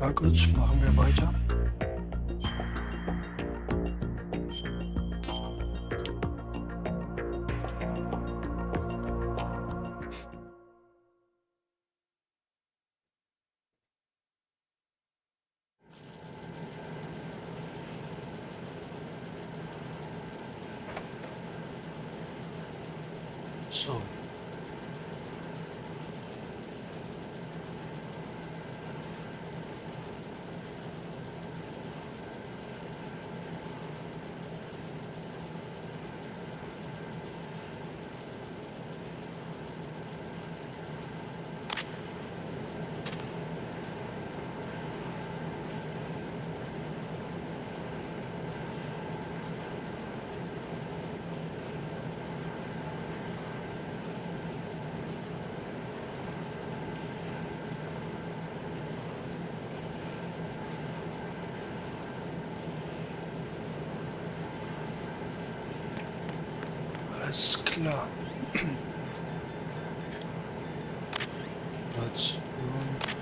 Na gut, machen wir weiter. So. Alles klar. Platz 9.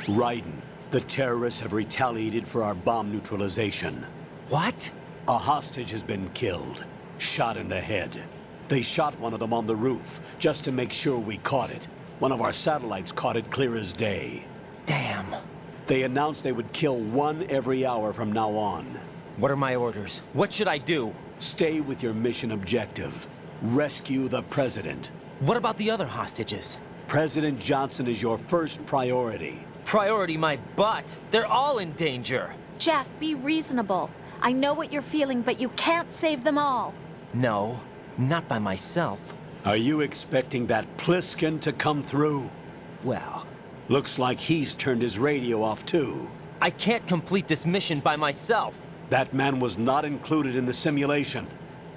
Raiden, the terrorists have retaliated for our bomb neutralization. What? A hostage has been killed, shot in the head. They shot one of them on the roof, just to make sure we caught it. One of our satellites caught it clear as day. Damn. They announced they would kill one every hour from now on. What are my orders? What should I do? Stay with your mission objective. Rescue the President. What about the other hostages? President Johnson is your first priority. Priority my butt. They're all in danger. Jack, be reasonable. I know what you're feeling, but you can't save them all. No, not by myself. Are you expecting that Pliskin to come through? Well, Looks like he's turned his radio off too. I can't complete this mission by myself. That man was not included in the simulation.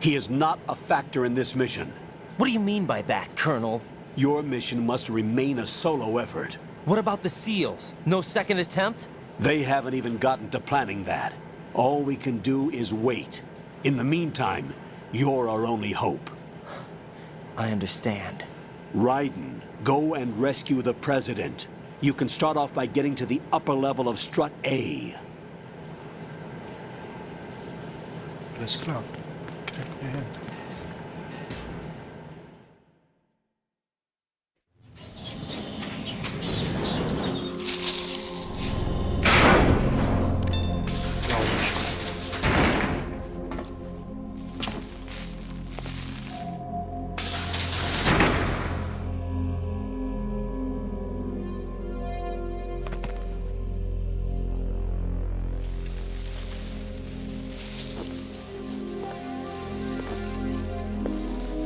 He is not a factor in this mission. What do you mean by that, Colonel? Your mission must remain a solo effort. What about the SEALs? No second attempt? They haven't even gotten to planning that. All we can do is wait. In the meantime, you're our only hope. I understand. Raiden, go and rescue the President. You can start off by getting to the upper level of Strut A. Alles klar. Kriegen wir hin. Glaube ich.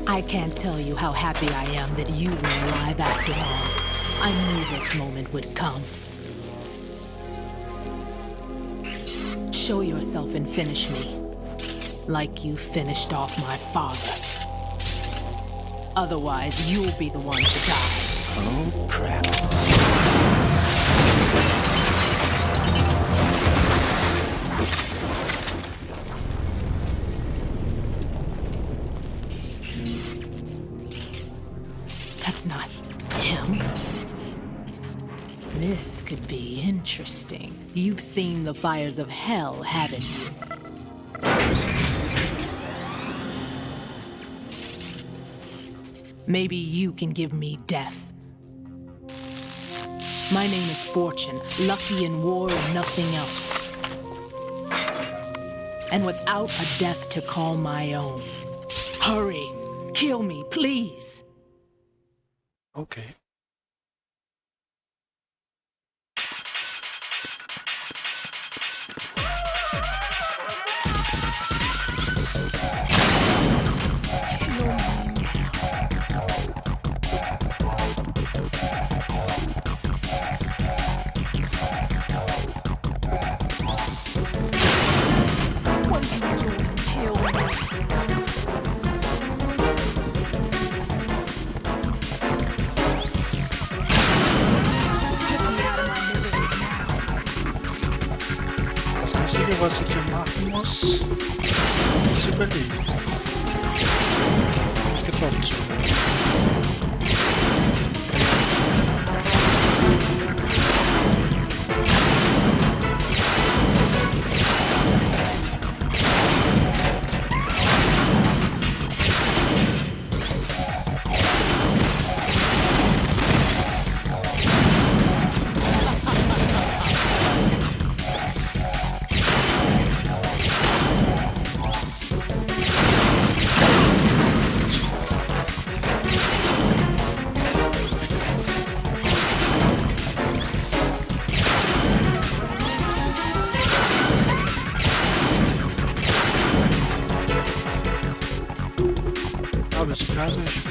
I can't tell you how happy I am that you were alive after all. I knew this moment would come. Show yourself and finish me, like you finished off my father. Otherwise, you'll be the one to die. Oh, crap. That's not him. This could be interesting. You've seen the fires of hell, haven't you? Maybe you can give me death. My name is Fortune, lucky in war and nothing else. And without a death to call my own. Hurry, kill me, please. Okay. Vamos. Super ali. Fica pronto. Ah, mas frases.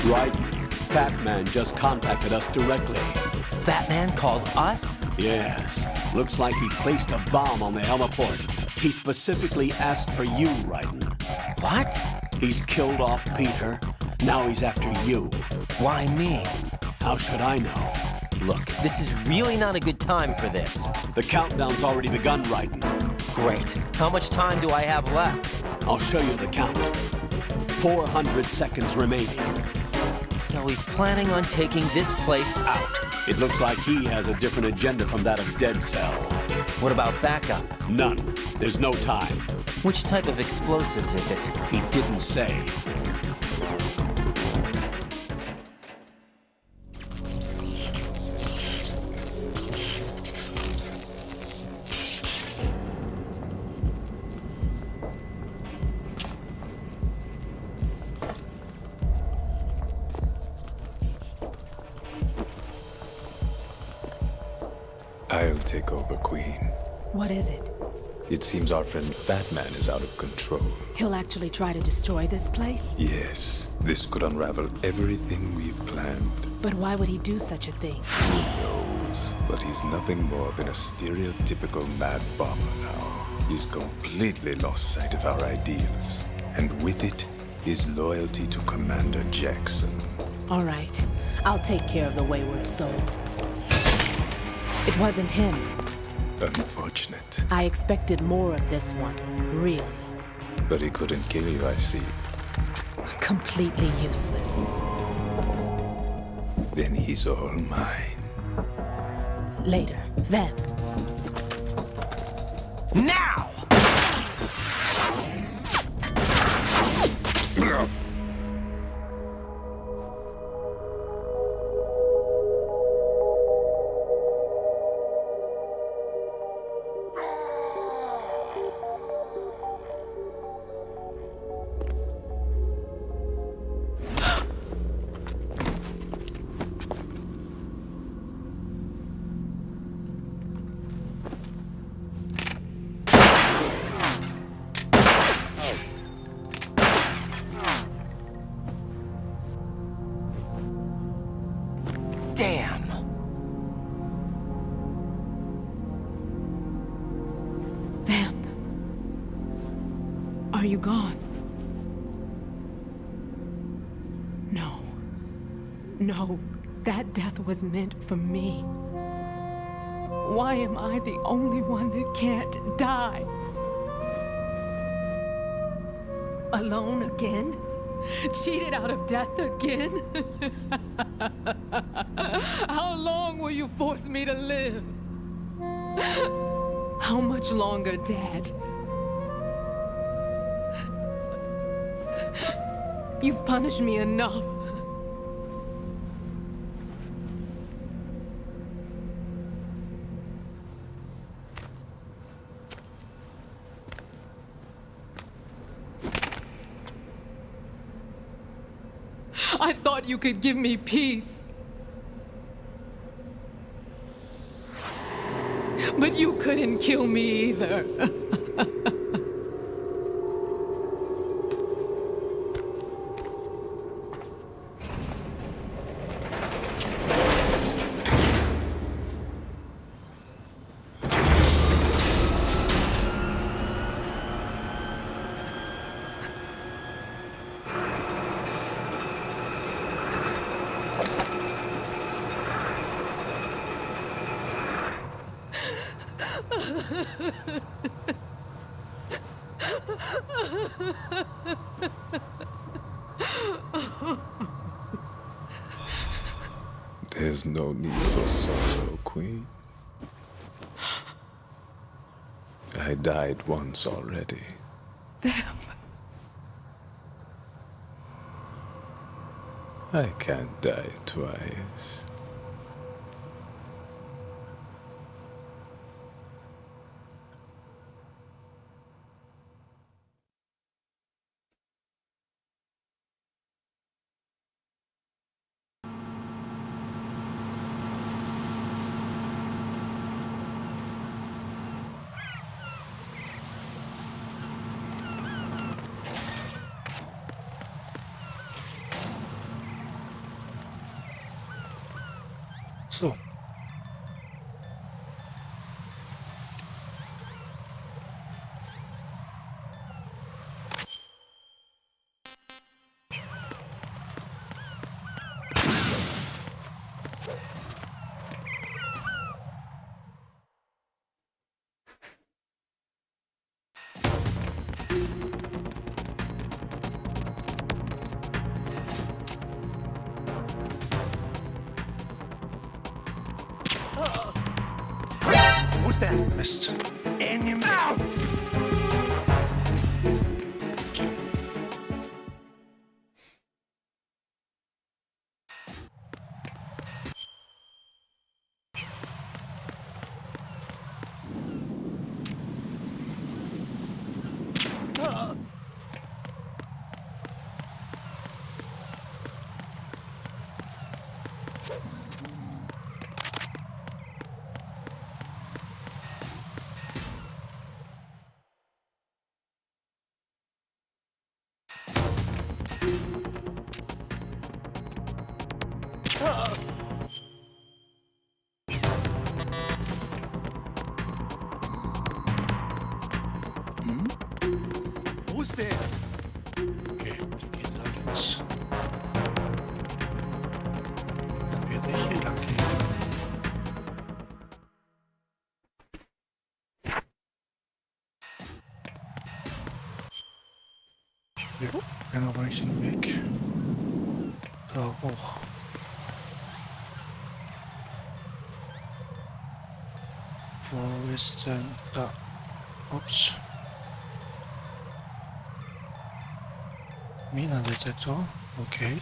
Right? Fat Man just contacted us directly. Fat Man called us? Yes. Looks like he placed a bomb on the heliport. He specifically asked for you, Raiden. What? He's killed off Peter. Now he's after you. Why me? How should I know? Look, this is really not a good time for this. The countdown's already begun, Raiden. Great. How much time do I have left? I'll show you the count. 400 seconds remaining. So he's planning on taking this place out. It looks like he has a different agenda from that of Dead Cell. What about backup? None. There's no time. Which type of explosives is it? He didn't say. I'll take over, Queen. What is it? It seems our friend Fat Man is out of control. He'll actually try to destroy this place? Yes, this could unravel everything we've planned. But why would he do such a thing? Who knows? But he's nothing more than a stereotypical mad bomber now. He's completely lost sight of our ideals. And with it, his loyalty to Commander Jackson. All right. I'll take care of the wayward soul. It wasn't him. Unfortunate. I expected more of this one, really. But he couldn't kill you, I see. Completely useless. Then he's all mine. Later, then. Now! Damn! Vamp. Are you gone? No. No, that death was meant for me. Why am I the only one that can't die? Alone again? Cheated out of death again? How long will you force me to live? How much longer, Dad? You've punished me enough. I thought you could give me peace. But you couldn't kill me either. There's no need for sorrow, Queen. I died once already. Them. I can't die twice. So. Who's that? Mist. Enemy. Who's there? Okay, die geht da links. Dann werde ich hier lang gehen. Jo, bin aber nicht den Weg. Da hoch. Wo ist denn da? Ups. Minendetektor, okay.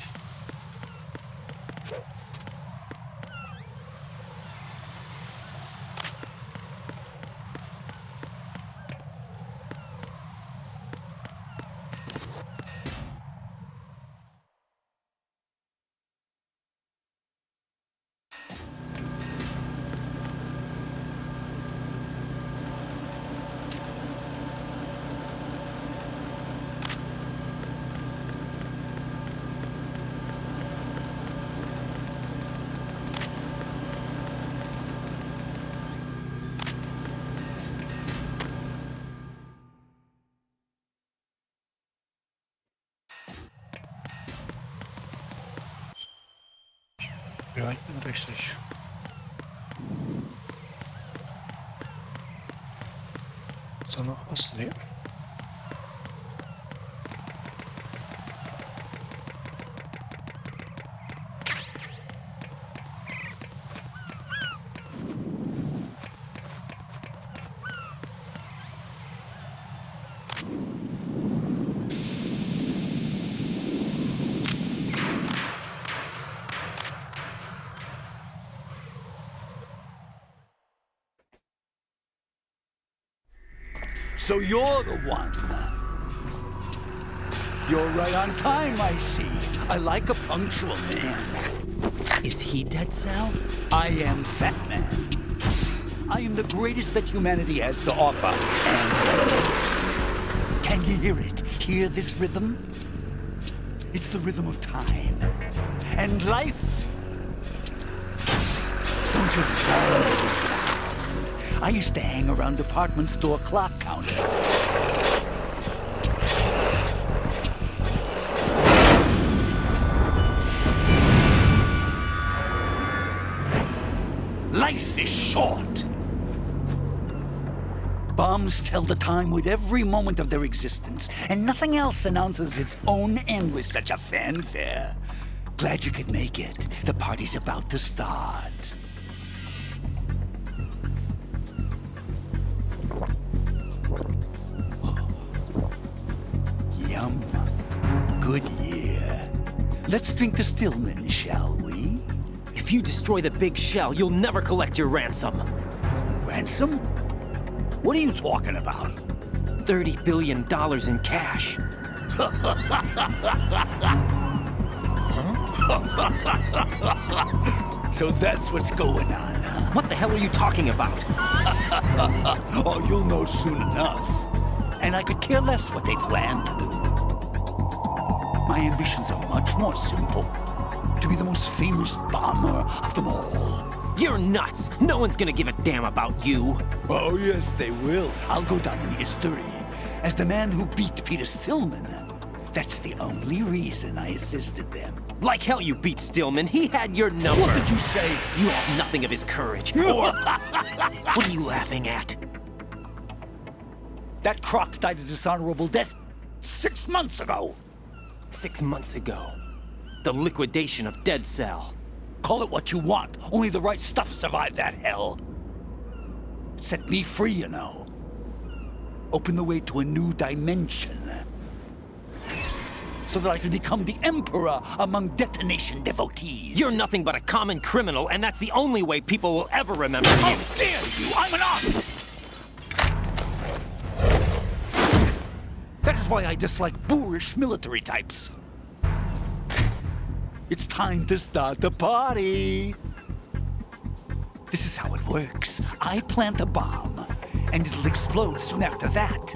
Ja, ich bin richtig. Ist da noch was? Nee. So you're the one. You're right on time, I see. I like a punctual man. Is he dead, Sal? I am Fat Man. I am the greatest that humanity has to offer, and the first. Can you hear it? Hear this rhythm? It's the rhythm of time. And life. Don't you love this sound? I used to hang around department store clock counters. Life is short. Bombs tell the time with every moment of their existence, and nothing else announces its own end with such a fanfare. Glad you could make it. The party's about to start. Yum. Good year. Let's drink to Stillman, shall we? If you destroy the big shell, you'll never collect your ransom. Ransom? What are you talking about? $30 billion in cash. So that's what's going on, huh? What the hell are you talking about? Oh, you'll know soon enough. And I could care less what they plan to do. My ambitions are much more simple. To be the most famous bomber of them all. You're nuts! No one's gonna give a damn about you! Oh, yes, they will. I'll go down in history as the man who beat Peter Stillman. That's the only reason I assisted them. Like hell you beat Stillman. He had your number. What did you say? You have nothing of his courage. Or... What are you laughing at? That croc died a dishonorable death 6 months ago. 6 months ago. The liquidation of Dead Cell. Call it what you want. Only the right stuff survived that hell. It set me free, you know. Opened the way to a new dimension. So that I could become the emperor among detonation devotees. You're nothing but a common criminal, and that's the only way people will ever remember you. How dare you! I'm an artist! That is why I dislike boorish military types. It's time to start the party. This is how it works. I plant a bomb, and it'll explode soon after that.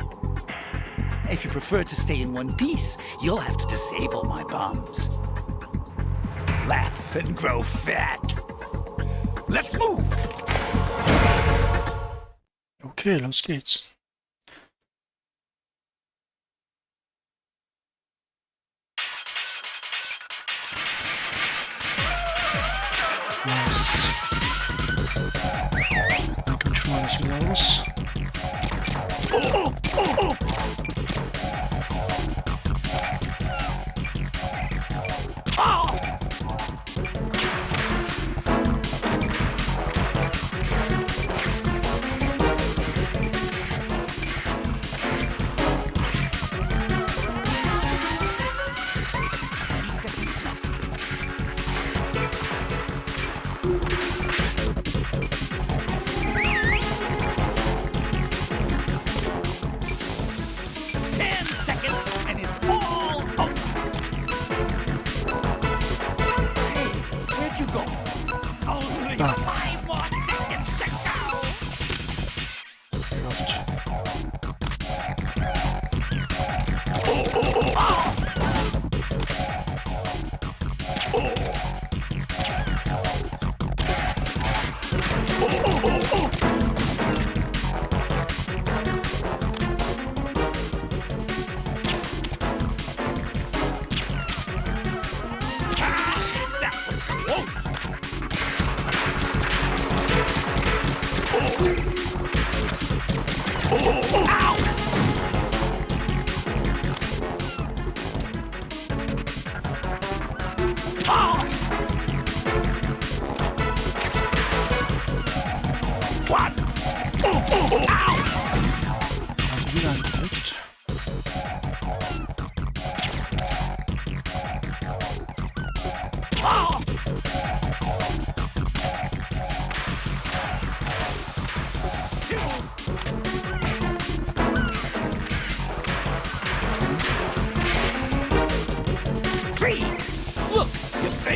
If you prefer to stay in one piece, you'll have to disable my bombs. Laugh and grow fat. Let's move! Okay, los geht's. Nice. Control is raus.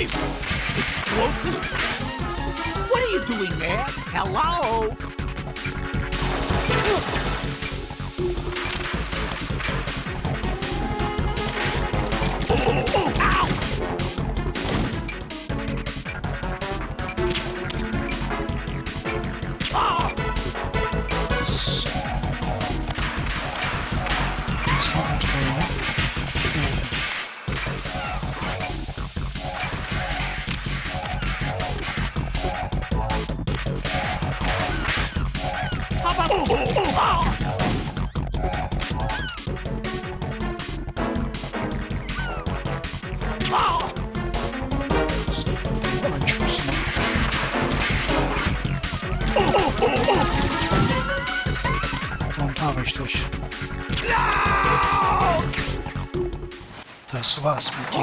alive! Explosive? What are you doing, man? Hello? Oh, ow! Tam weź coś. To jest was, Miki.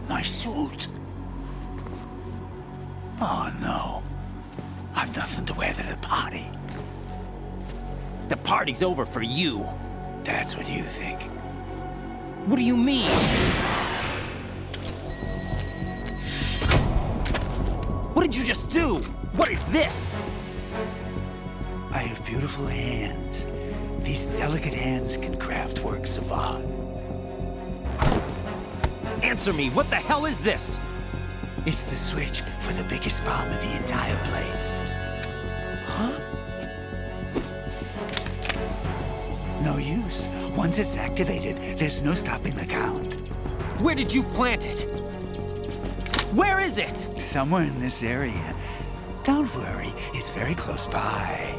My suit. Oh no. I've nothing to wear to the party. The party's over for you. That's what you think. What do you mean? What did you just do? What is this? I have beautiful hands. These delicate hands can craft works of art. Answer me, what the hell is this? It's the switch for the biggest bomb in the entire place. Huh? No use. Once it's activated, there's no stopping the count. Where did you plant it? Where is it? Somewhere in this area. Don't worry, it's very close by.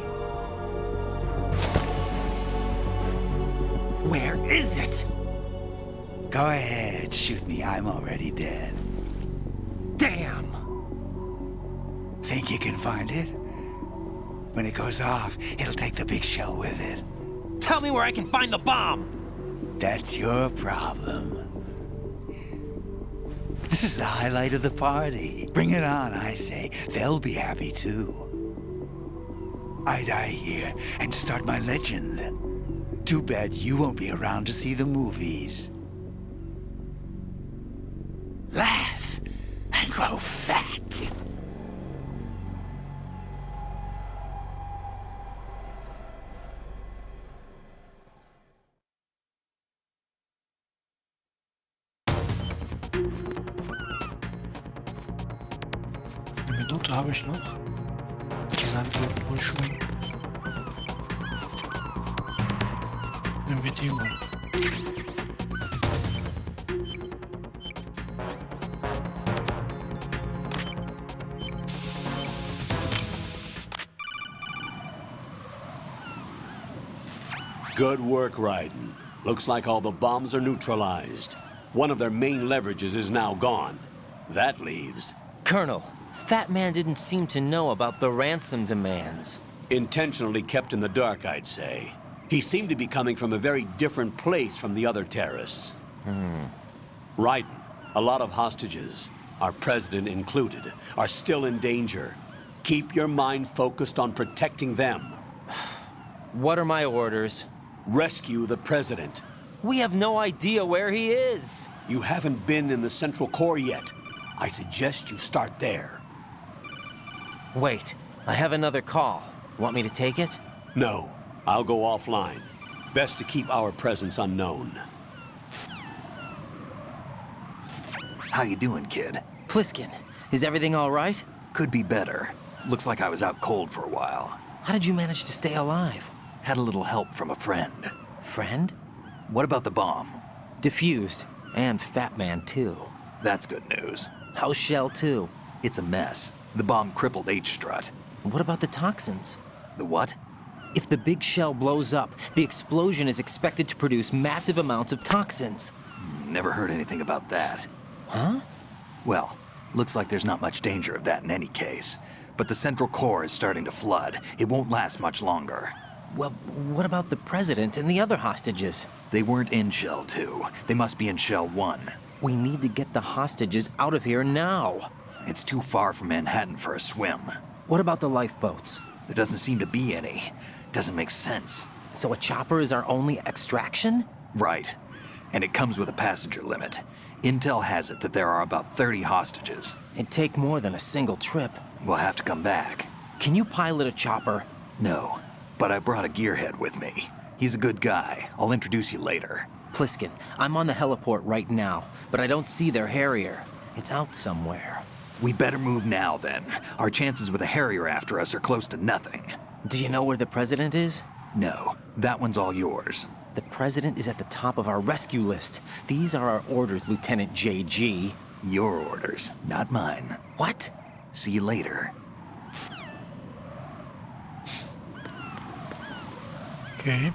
Where is it? Go ahead, shoot me. I'm already dead. Damn! Think you can find it? When it goes off, it'll take the big shell with it. Tell me where I can find the bomb! That's your problem. This is the highlight of the party. Bring it on, I say. They'll be happy too. I die here and start my legend. Too bad you won't be around to see the movies. Laugh and grow fat. Eine Minute habe ich noch. Dann wird wohl schon. Nehmen wir die mal. Good work, Raiden. Looks like all the bombs are neutralized. One of their main leverages is now gone. That leaves... Colonel, Fat Man didn't seem to know about the ransom demands. Intentionally kept in the dark, I'd say. He seemed to be coming from a very different place from the other terrorists. Raiden, a lot of hostages, our president included, are still in danger. Keep your mind focused on protecting them. What are my orders? Rescue the president. We have no idea where he is. You haven't been in the Central Core yet. I suggest you start there. Wait, I have another call. Want me to take it? No, I'll go offline. Best to keep our presence unknown. How you doing, kid? Pliskin, is everything all right? Could be better. Looks like I was out cold for a while. How did you manage to stay alive? Had a little help from a friend. Friend? What about the bomb? Diffused. And Fat Man, too. That's good news. How's Shell, too? It's a mess. The bomb crippled H-Strut. What about the toxins? The what? If the big shell blows up, the explosion is expected to produce massive amounts of toxins. Never heard anything about that. Huh? Well, looks like there's not much danger of that in any case. But the Central Core is starting to flood. It won't last much longer. Well, what about the president and the other hostages? They weren't in Shell 2. They must be in Shell 1. We need to get the hostages out of here now. It's too far from Manhattan for a swim. What about the lifeboats? There doesn't seem to be any. Doesn't make sense. So a chopper is our only extraction? Right. And it comes with a passenger limit. Intel has it that there are about 30 hostages. It'd take more than a single trip. We'll have to come back. Can you pilot a chopper? No, but I brought a gearhead with me. He's a good guy. I'll introduce you later. Pliskin, I'm on the heliport right now, but I don't see their Harrier. It's out somewhere. We better move now, then. Our chances with a Harrier after us are close to nothing. Do you know where the president is? No, that one's all yours. The president is at the top of our rescue list. These are our orders, Lieutenant JG. Your orders, not mine. What? See you later. Okay.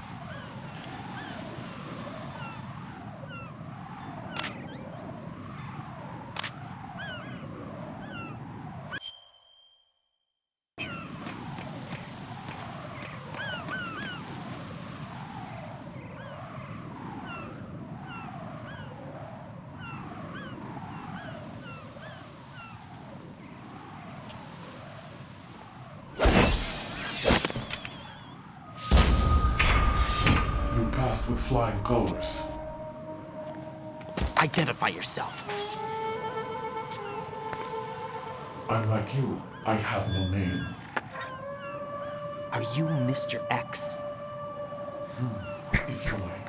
With flying colors. Identify yourself. I'm like you. I have no name. Are you Mr. X? If you like.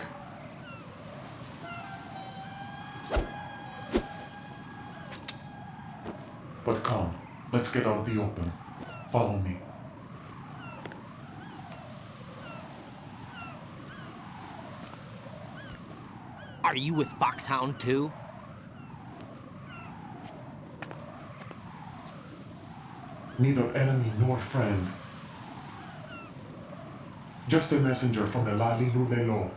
But come, let's get out of the open. Follow me. Are you with Foxhound too? Neither enemy nor friend. Just a messenger from the Lali Lulelo.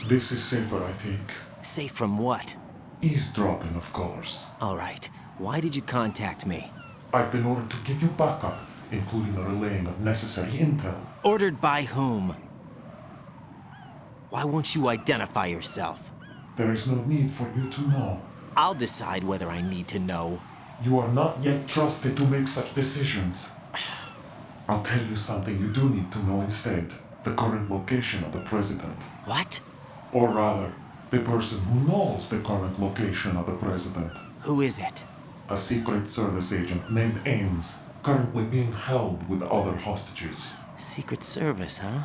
This is safer, I think. Safe from what? Eavesdropping, of course. All right. Why did you contact me? I've been ordered to give you backup, including the relaying of necessary intel. Ordered by whom? Why won't you identify yourself? There is no need for you to know. I'll decide whether I need to know. You are not yet trusted to make such decisions. I'll tell you something you do need to know instead. The current location of the president. What? Or rather, the person who knows the current location of the president. Who is it? A Secret Service agent named Ames, currently being held with other hostages. Secret Service, huh?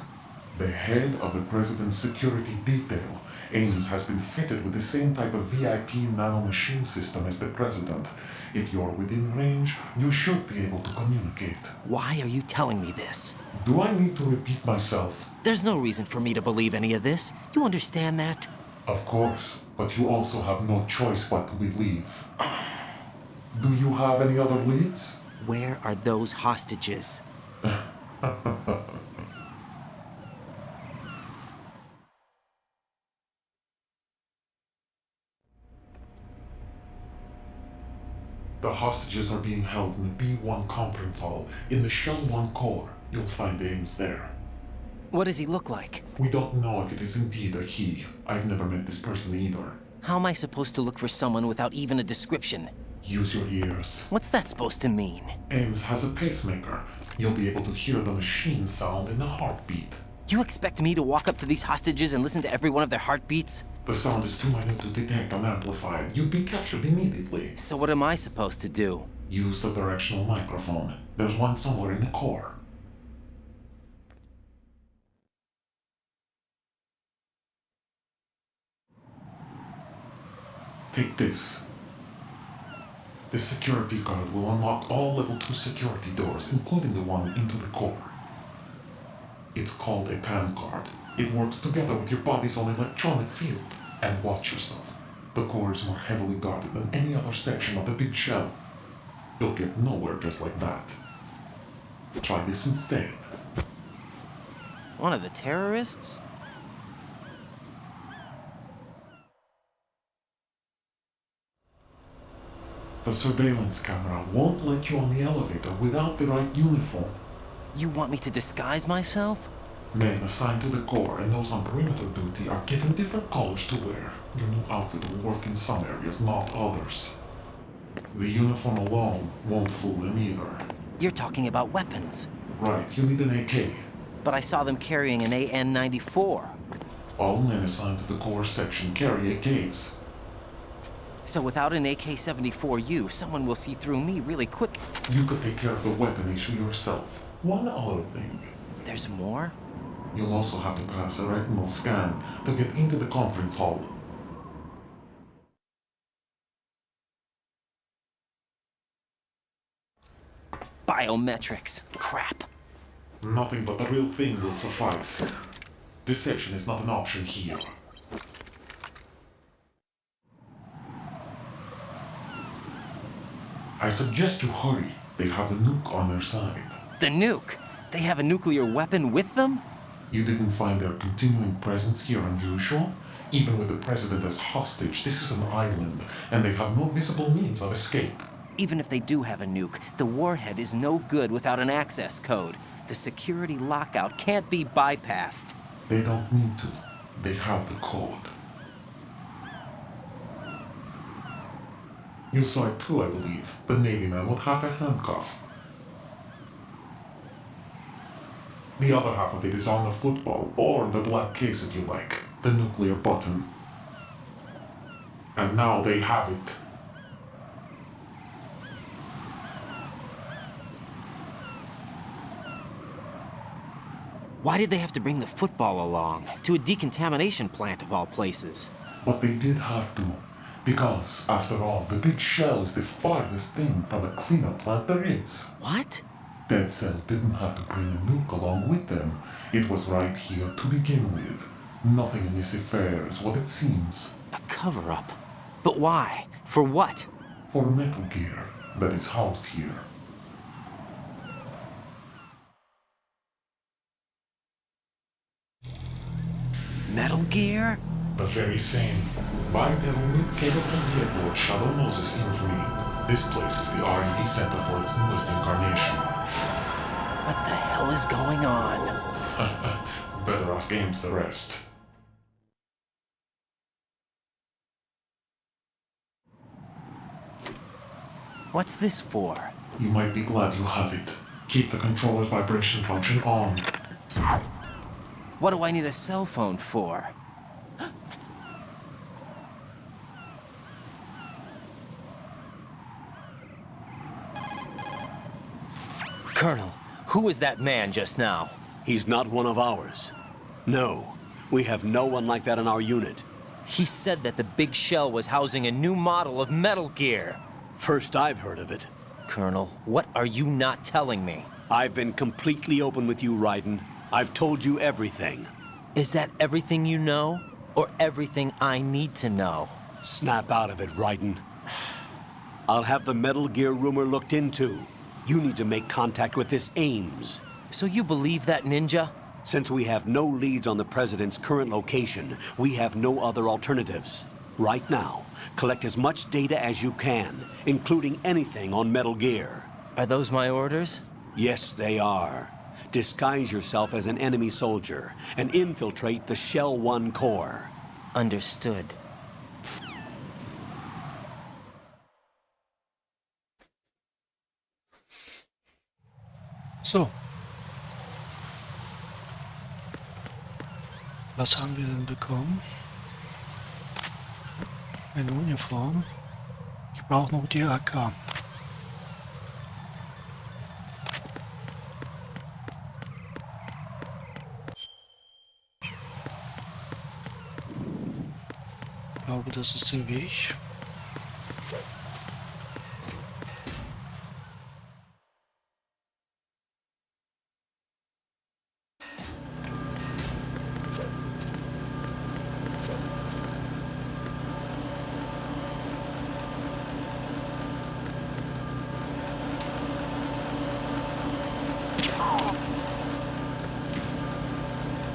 The head of the president's security detail, Ames has been fitted with the same type of VIP nanomachine system as the president. If you're within range, you should be able to communicate. Why are you telling me this? Do I need to repeat myself? There's no reason for me to believe any of this. You understand that? Of course, but you also have no choice but to believe. Do you have any other leads? Where are those hostages? The hostages are being held in the B1 conference hall in the Shell 1 core. You'll find Ames there. What does he look like? We don't know if it is indeed a he. I've never met this person either. How am I supposed to look for someone without even a description? Use your ears. What's that supposed to mean? Ames has a pacemaker. You'll be able to hear the machine sound in the heartbeat. You expect me to walk up to these hostages and listen to every one of their heartbeats? The sound is too minute to detect unamplified. You'd be captured immediately. So what am I supposed to do? Use the directional microphone. There's one somewhere in the core. Take this. This security card will unlock all level 2 security doors, including the one into the core. It's called a PAN card. It works together with your body's own electronic field. And watch yourself. The core is more heavily guarded than any other section of the big shell. You'll get nowhere just like that. Try this instead. One of the terrorists? The The surveillance camera won't let you on the elevator without the right uniform. You want me to disguise myself? Men assigned to the Corps and those on perimeter duty are given different colors to wear. Your new outfit will work in some areas, not others. The uniform alone won't fool them either. You're talking about weapons. Right, you need an AK. But I saw them carrying an AN-94. All men assigned to the Corps section carry AKs. So without an AK-74U, someone will see through me really quick. You could take care of the weapon issue yourself. One other thing. There's more? You'll also have to pass a retinal scan to get into the conference hall. Biometrics. Crap. Nothing but the real thing will suffice. Deception is not an option here. I suggest you hurry. They have the nuke on their side. The nuke? They have a nuclear weapon with them? You didn't find their continuing presence here unusual? Even with the president as hostage, this is an island, and they have no visible means of escape. Even if they do have a nuke, the warhead is no good without an access code. The security lockout can't be bypassed. They don't need to. They have the code. You saw it too, I believe. The Navy man with half a handcuff. The other half of it is on the football, or the black case if you like. The nuclear button. And now they have it. Why did they have to bring the football along? To a decontamination plant of all places. But they did have to. Because, after all, the big shell is the farthest thing from a cleanup plant there is. What? Dead Cell didn't have to bring a nuke along with them. It was right here to begin with. Nothing in this affair is what it seems. A cover-up? But why? For what? For Metal Gear that is housed here. Metal Gear? The very same. Bipedal nuke-capable vehicle of Shadow Moses infamy. This place is the R&D center for its newest incarnation. What the hell is going on? Better ask Ames the rest. What's this for? You might be glad you have it. Keep the controller's vibration function on. What do I need a cell phone for? Colonel, who was that man just now? He's not one of ours. No, we have no one like that in our unit. He said that the big shell was housing a new model of Metal Gear. First I've heard of it. Colonel, what are you not telling me? I've been completely open with you, Raiden. I've told you everything. Is that everything you know? Or everything I need to know? Snap out of it, Raiden. I'll have the Metal Gear rumor looked into. You need to make contact with this Ames. So you believe that ninja? Since we have no leads on the President's current location, we have no other alternatives. Right now, collect as much data as you can, including anything on Metal Gear. Are those my orders? Yes, they are. Disguise yourself as an enemy soldier and infiltrate the Shell 1 core. Understood. So. Was haben wir denn bekommen? Eine Uniform. Ich brauche noch die AK. Ich glaube, das ist der Weg.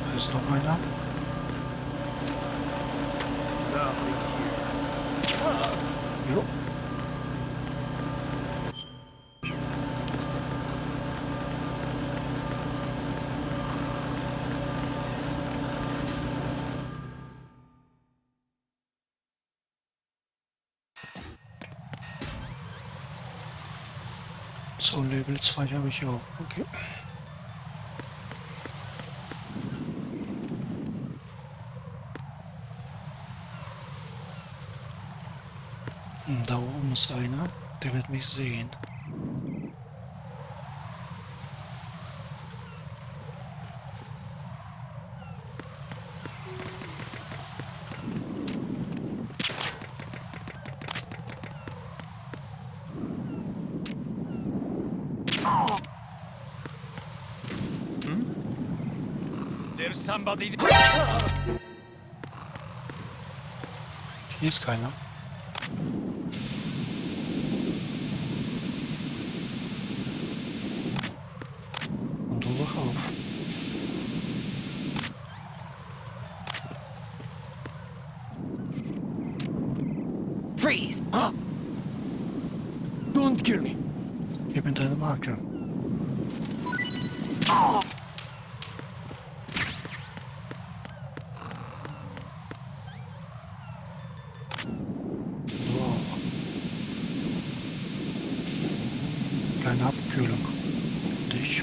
Da ist noch einer. Jo. So, Level 2 habe ich auch. Okay. Da oben ist einer. Der wird mich sehen. There's somebody. Hier ist keiner. Und du wach auf. Freeze! Don't kill me. Gib mir deine Marke. Wow. Kleine Abkühlung. Dich.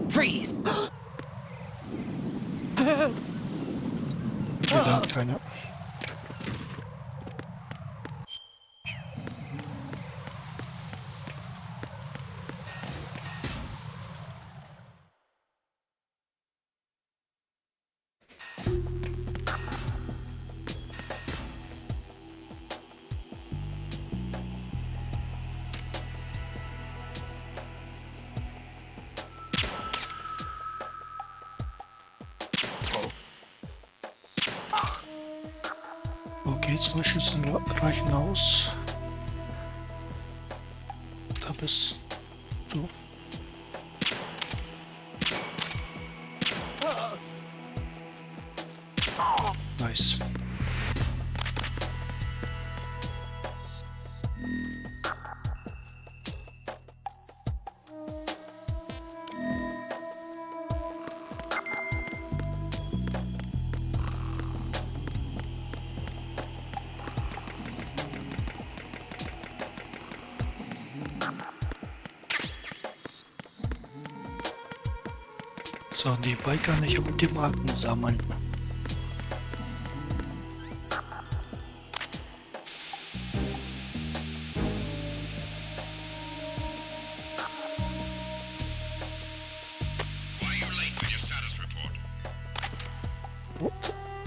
Freeze! Jeder hat keine. Okay, 2 Schüsse reichen aus. Da bist du. Nice. So, die Biker nicht auf die Marken sammeln.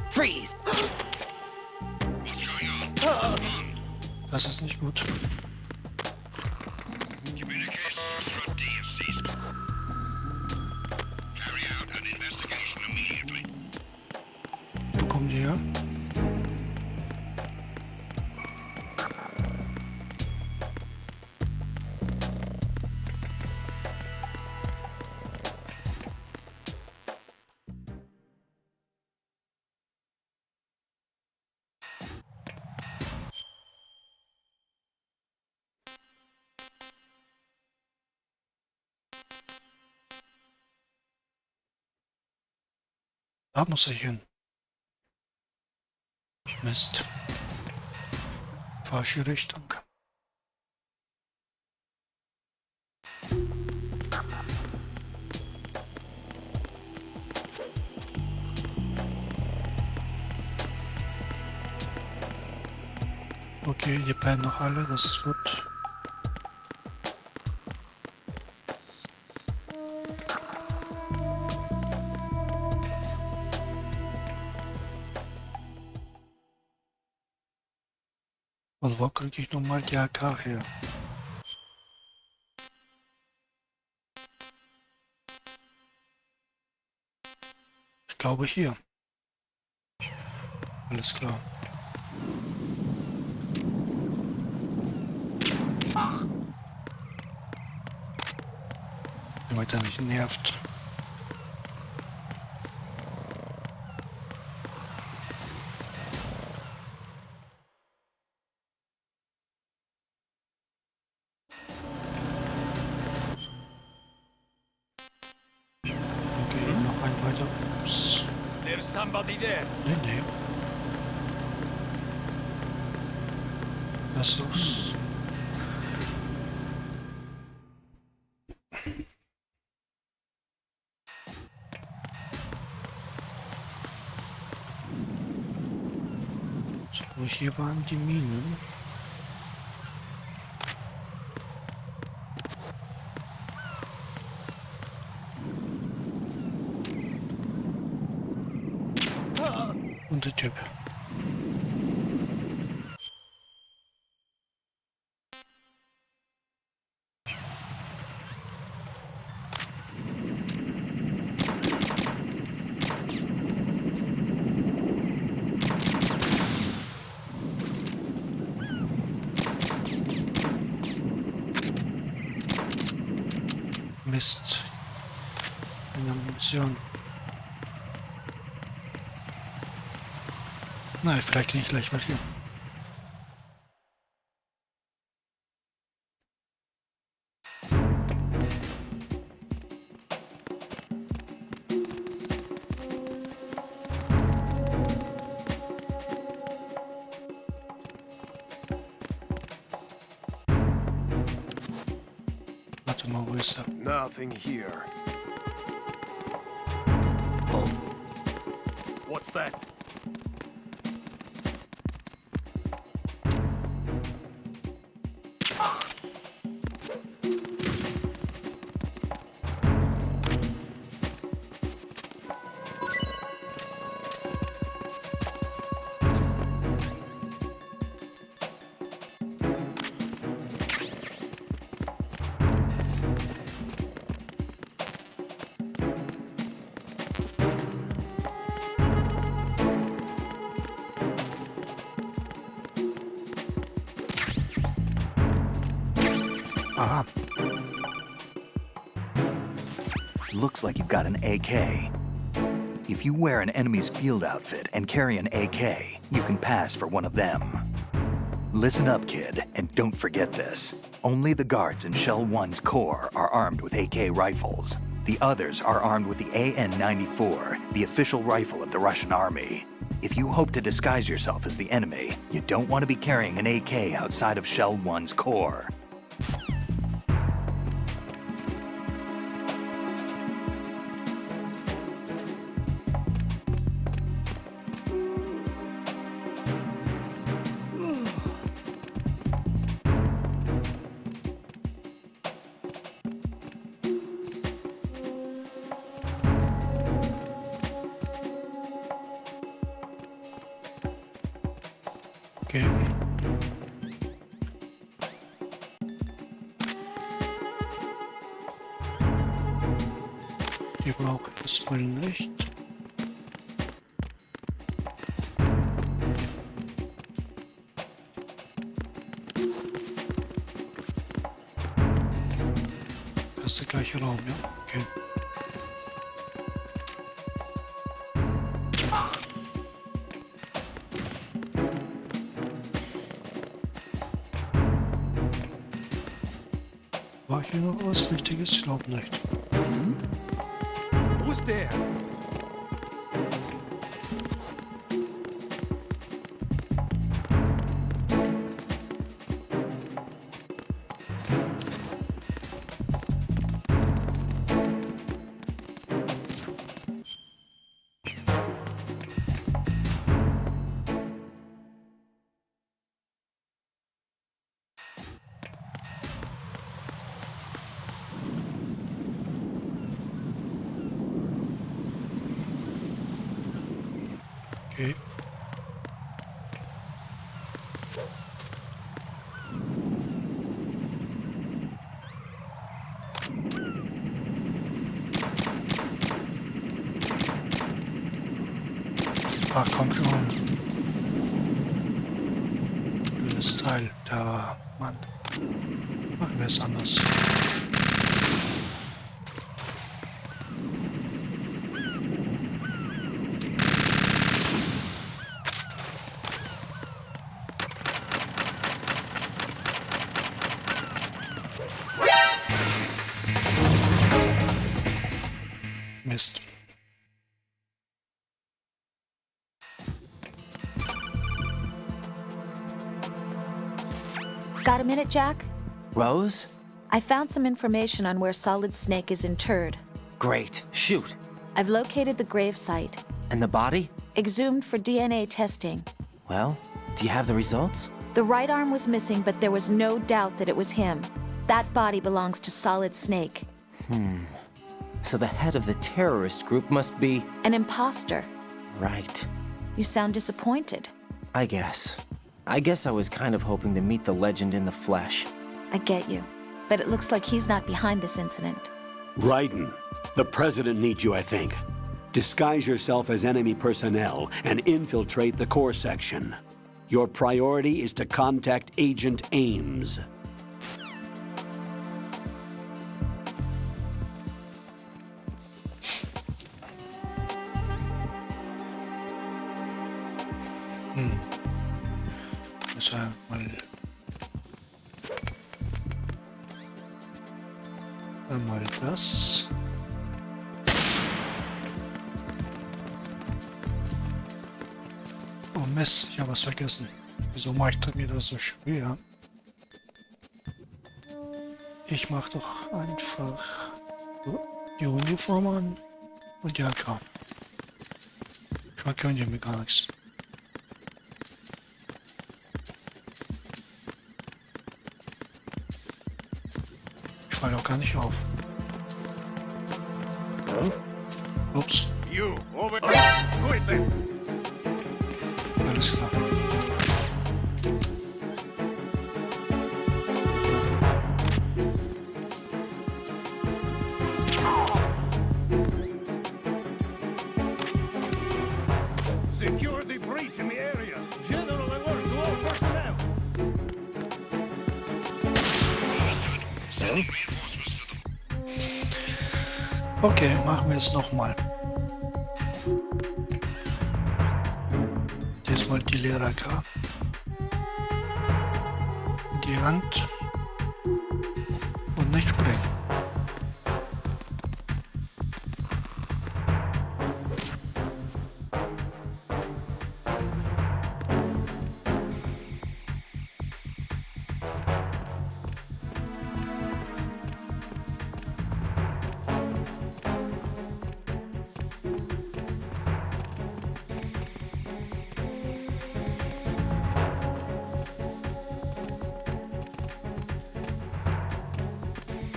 Freeze! Das ist nicht gut. Wo kommen die her? Da muss ich hin. Mist. Falsche Richtung. Okay, die pennen noch alle, das ist gut. Und wo kriege ich nochmal die AK her? Ich glaube hier. Alles klar. Damit er mich nervt. Okay, noch ein weiter. Ups. There's somebody there. Nee, nee. Was ist los? So, hier waren die Minen. Und der Typ. Mist. Eine Munition. Nein, vielleicht kann ich gleich mal hier. Warte mal, wo ist er? Nothing here. Oh. What's that? Aha. Looks like you've got an AK. If you wear an enemy's field outfit and carry an AK, you can pass for one of them. Listen up, kid, and don't forget this. Only the guards in Shell 1's core are armed with AK rifles. The others are armed with the AN-94, the official rifle of the Russian army. If you hope to disguise yourself as the enemy, you don't want to be carrying an AK outside of Shell 1's core. Okay. Die brauche ich erstmal nicht. Das ist der gleiche Raum, ja? Okay. War hier noch was Wichtiges? Ich glaube nicht. Who's there? Okay. Ah, komm schon. Grünes Teil. Da, Mann. Machen wir es anders. Mist. Got a minute, Jack? Rose? I found some information on where Solid Snake is interred. Great. Shoot. I've located the grave site. And the body? Exhumed for DNA testing. Well, do you have the results? The right arm was missing, but there was no doubt that it was him. That body belongs to Solid Snake. So the head of the terrorist group must be... An imposter. Right. You sound disappointed. I guess I was kind of hoping to meet the legend in the flesh. I get you. But it looks like he's not behind this incident. Raiden, the president needs you, I think. Disguise yourself as enemy personnel and infiltrate the core section. Your priority is to contact Agent Ames. Das war mal das. Oh Mist, ich habe was vergessen. Wieso macht mir das so schwer? Ich mach doch einfach die Uniform an und ja, komm. Verkönnt ihr mir gar nichts. Ich falle auch gar nicht auf. Ups. You, over there! Who is there? Alles klar. Secure the breach in the area. General alert to all personnel. Okay, machen wir es nochmal. Diesmal die Lehrer-K. Die Hand. Und nicht springen.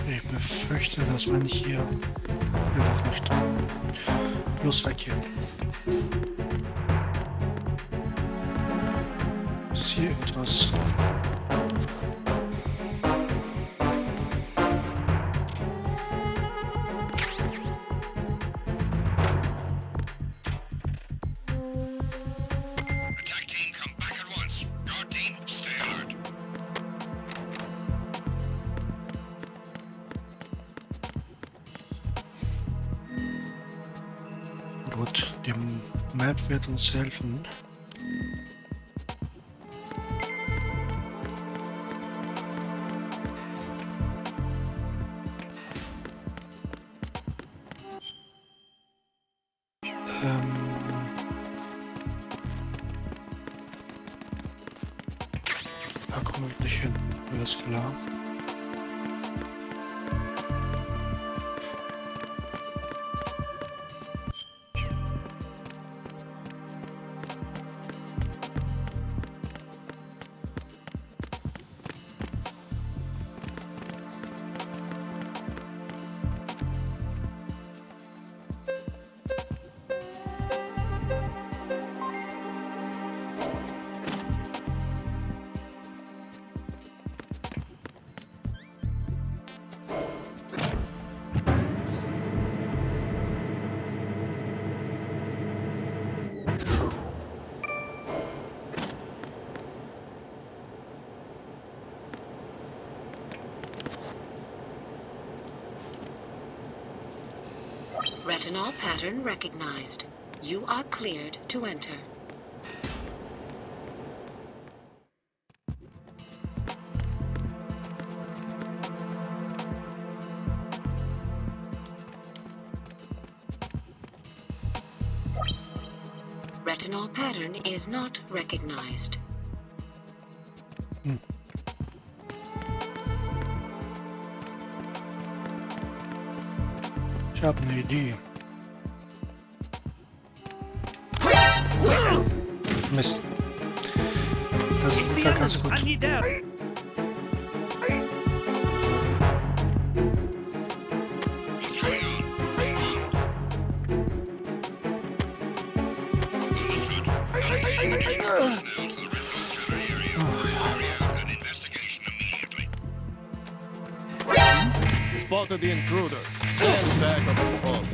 Ich befürchte, dass wenn ich hier... Doch nicht. Los, weg hier. Ist hier etwas... Gut, die Map wird uns helfen. Da kommen wir nicht hin, alles klar. Retinol pattern recognized. You are cleared to enter. Retinol pattern is not recognized. habe eine Idee. Mist. Das lief ganz gut. Spotted the intruder. Stand back of the post.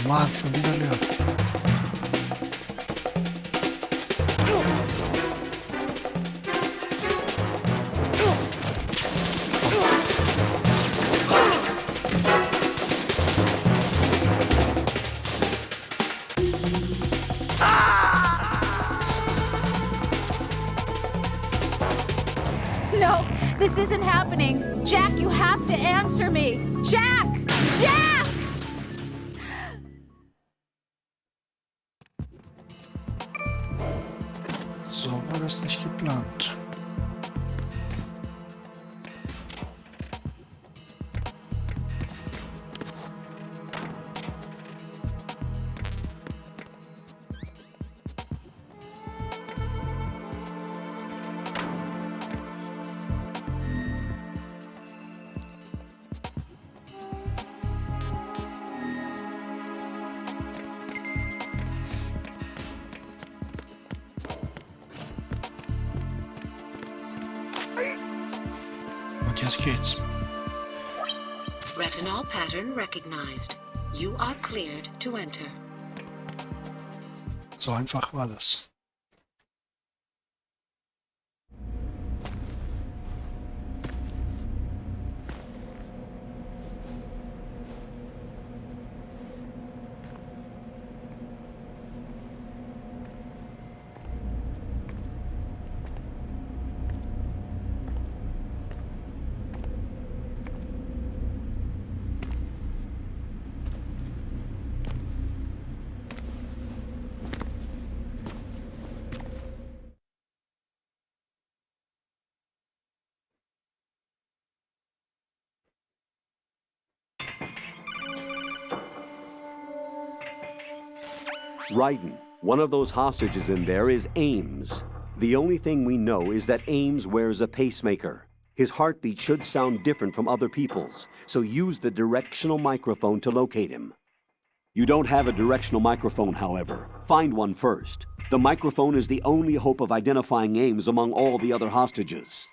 Mann, schon wieder leer. No, this isn't happening. Jack, you have to answer me. Jack! Jack! So war das nicht geplant. Und jetzt geht's. Retinol pattern recognized. You are cleared to enter. So einfach war das. Raiden, one of those hostages in there is Ames. The only thing we know is that Ames wears a pacemaker. His heartbeat should sound different from other people's, so use the directional microphone to locate him. You don't have a directional microphone, however. Find one first. The microphone is the only hope of identifying Ames among all the other hostages.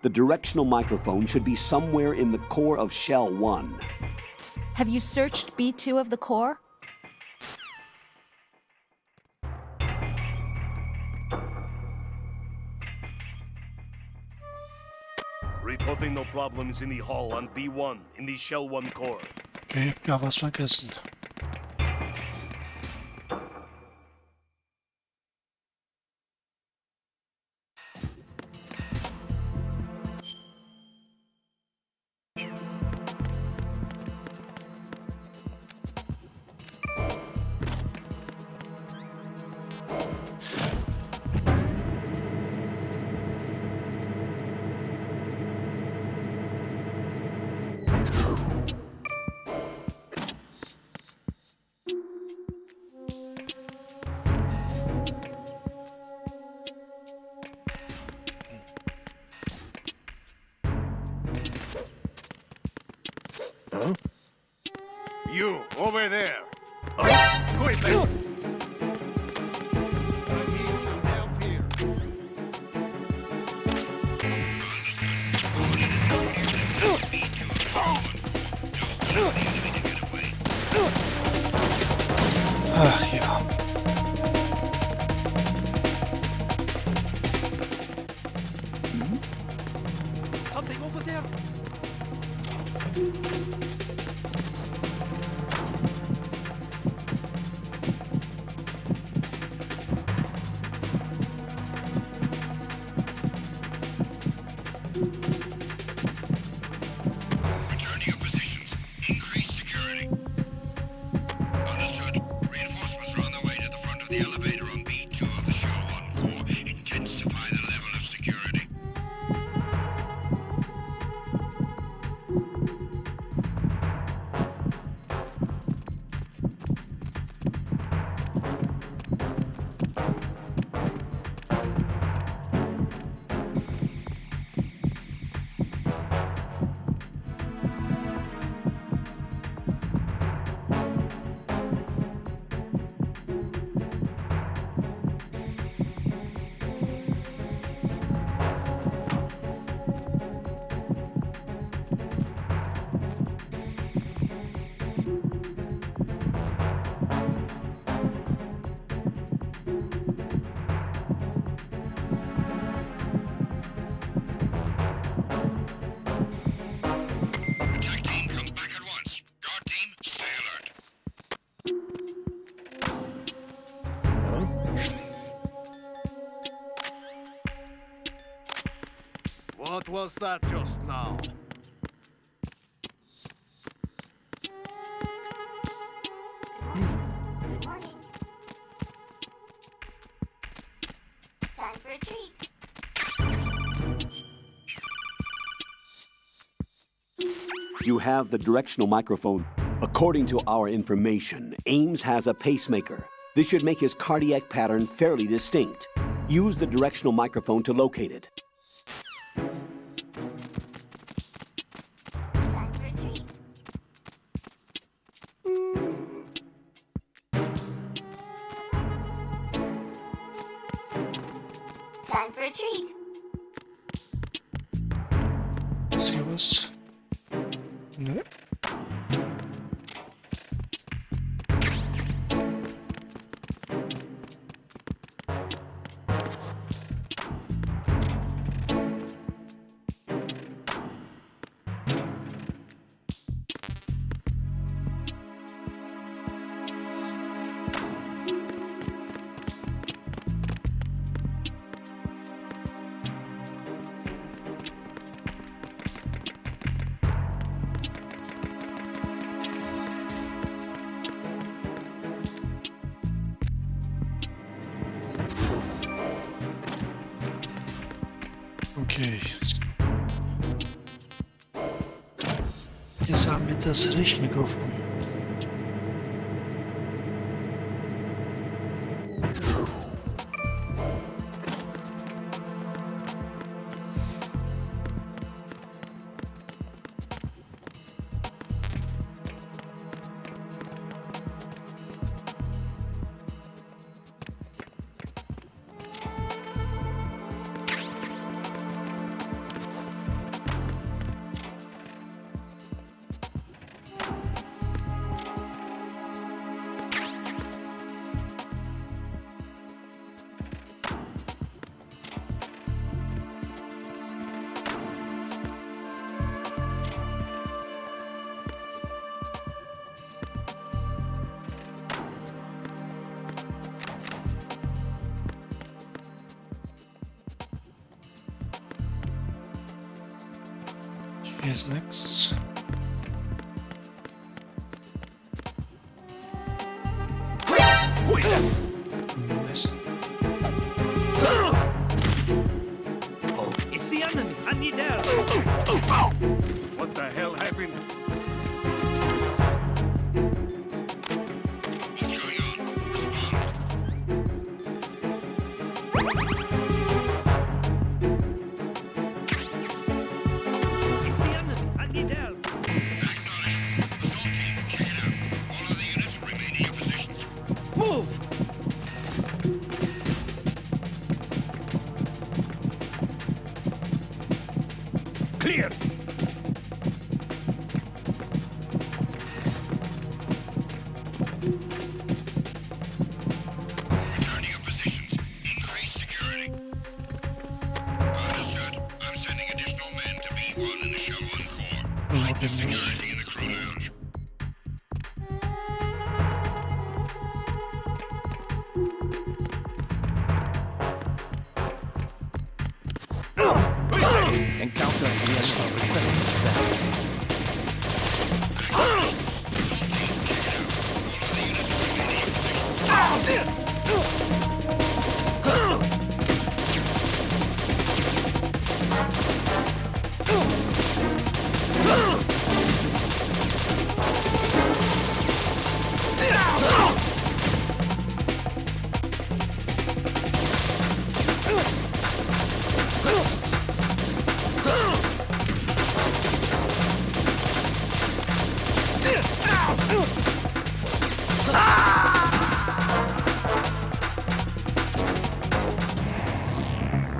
The directional microphone should be somewhere in the core of Shell 1. Have you searched B2 of the core? Reporting no problems in the hull on B1 in the Shell 1 core. Okay, ja, was vergessen. You, over there! Quickly! I need some Ach ja. Something over there. Return to your positions. Increase security. Understood. Reinforcements are on their way to the front of the elevator on B2 of the Show 1 Core. Intensify the level of security. Attack team, come back at once. Guard team, stay alert. What was that just now? Time for a treat. You have the directional microphone. According to our information, Ames has a pacemaker. This should make his cardiac pattern fairly distinct. Use the directional microphone to locate it. Time for a treat. Time for a treat. Servus. Nö. Okay. Jetzt haben wir das Richtmikrofon. Here's next. Nice. It's the enemy. I need help. What the hell happened? What's going on? Respond. It's the enemy. I need help. Acknowledged. Assault team, check it out. All other units remain in your positions. Move. Clear. Encounter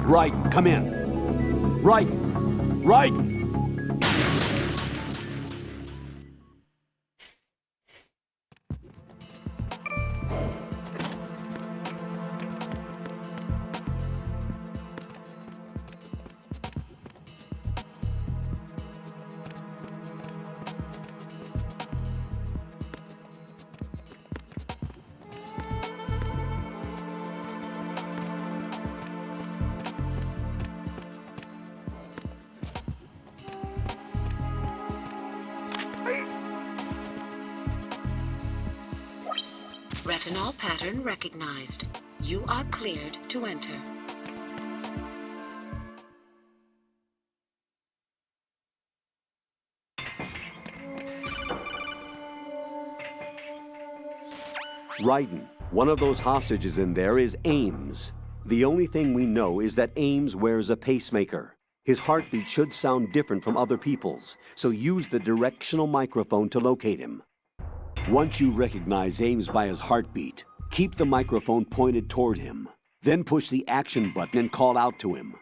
Right, come in. Right, right. Retinol pattern recognized. You are cleared to enter. Raiden, one of those hostages in there is Ames. The only thing we know is that Ames wears a pacemaker. His heartbeat should sound different from other people's, so use the directional microphone to locate him. Once you recognize Ames by his heartbeat, keep the microphone pointed toward him. Then push the action button and call out to him.